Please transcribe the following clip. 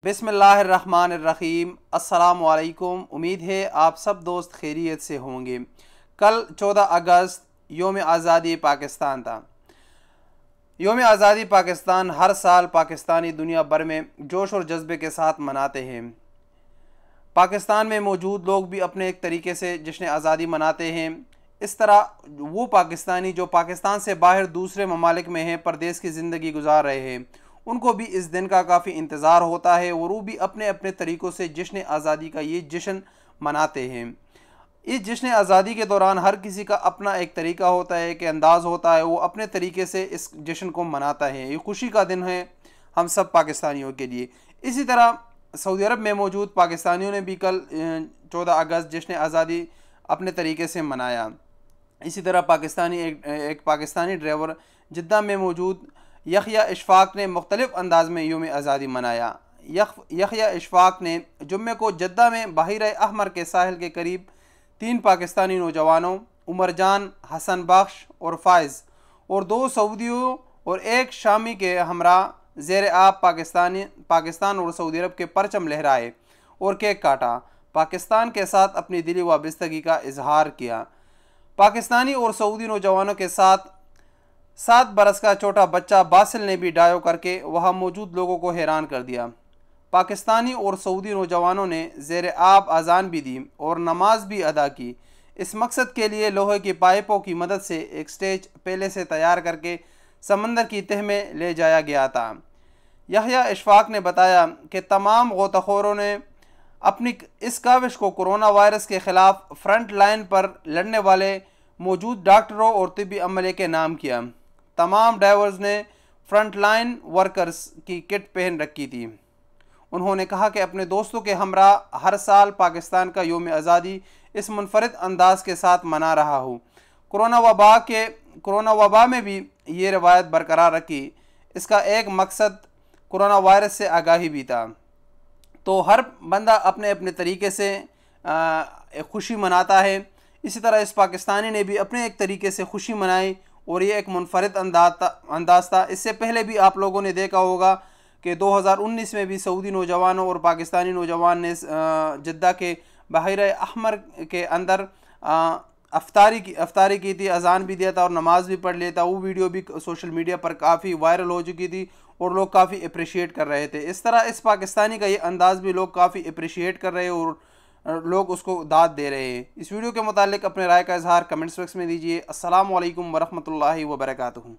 बिस्मिल्लाहिर्रहमानिर्रहीम। अस्सलामुअलैकुम। उम्मीद है आप सब दोस्त खैरियत से होंगे। कल 14 अगस्त योम आज़ादी पाकिस्तान था। योम आज़ादी पाकिस्तान हर साल पाकिस्तानी दुनिया भर में जोश और जज्बे के साथ मनाते हैं। पाकिस्तान में मौजूद लोग भी अपने एक तरीके से जश्न आज़ादी मनाते हैं। इस तरह वो पाकिस्तानी जो पाकिस्तान से बाहर दूसरे ममालिक में हैं, परदेश की ज़िंदगी गुजार रहे हैं, उनको भी इस दिन का काफ़ी इंतज़ार होता है और वो भी अपने अपने तरीक़ों से जश्न आज़ादी का ये जश्न मनाते हैं। इस जश्न आज़ादी के दौरान हर किसी का अपना एक तरीका होता है, कि अंदाज़ होता है, वो अपने तरीके से इस जश्न को मनाता है। ये खुशी का दिन है हम सब पाकिस्तानियों के लिए। इसी तरह सऊदी अरब में मौजूद पाकिस्तानियों ने भी कल 14 अगस्त जश्न आज़ादी अपने तरीके से मनाया। इसी तरह एक पाकिस्तानी ड्राइवर जिद्दा में मौजूद यहया इशफाक ने मुख्तलिफ अंदाज में योम आज़ादी मनाया। यहया इशफाक ने जुम्मे को जद्दा में बहर अहमर के साहिल के करीब 3 पाकिस्तानी नौजवानों उमर जान, हसन बख्श और फ़ाइज़ और 2 सऊदियों और 1 शामी के हमरा ज़ेर आब पाकिस्तान और सऊदी अरब के परचम लहराए और केक काटा। पाकिस्तान के साथ अपनी दिली वाबस्तगी का इजहार किया। पाकिस्तानी और सऊदी नौजवानों के साथ 7 बरस का छोटा बच्चा बासिल ने भी डायो करके वहाँ मौजूद लोगों को हैरान कर दिया। पाकिस्तानी और सऊदी नौजवानों ने ज़ेर आब अजान भी दी और नमाज भी अदा की। इस मकसद के लिए लोहे की पाइपों की मदद से एक स्टेज पहले से तैयार करके समंदर की तह में ले जाया गया था। यहया इशफाक ने बताया कि तमाम गोताखोरों ने अपनी इस काविश को कोरोना वायरस के ख़िलाफ़ फ्रंट लाइन पर लड़ने वाले मौजूद डॉक्टरों और तिब्बी अमले के नाम किया। तमाम ड्राइवर्स ने फ्रंट लाइन वर्कर्स की किट पहन रखी थी। उन्होंने कहा कि अपने दोस्तों के हमरा हर साल पाकिस्तान का योम आज़ादी इस मुनफरिद अंदाज के साथ मना रहा हूँ। कोरोना वबा में भी ये रवायत बरकरार रखी। इसका एक मकसद कोरोना वायरस से आगाही भी था। तो हर बंदा अपने अपने तरीके से खुशी मनाता है। इसी तरह इस पाकिस्तानी ने भी अपने एक तरीके से खुशी मनाई और ये एक मुनफरिद अंदाज था। इससे पहले भी आप लोगों ने देखा होगा कि 2019 में भी सऊदी नौजवानों और पाकिस्तानी नौजवान ने जद्दा के बहर अहमर के अंदर अफ्तारी की थी, अजान भी दिया था और नमाज भी पढ़ लिया था। वो वीडियो भी सोशल मीडिया पर काफ़ी वायरल हो चुकी थी और लोग काफ़ी अप्रिशिएट कर रहे थे। इस तरह इस पाकिस्तानी का ये अंदाज़ भी लोग काफ़ी अप्रिशिएट कर रहे हैं और लोग उसको दाद दे रहे हैं। इस वीडियो के मुतालिक अपने राय का इजहार कमेंट्स बॉक्स में दीजिए। अस्सलामु अलैकुम वरहमतुल्लाहि वबरकातुहू।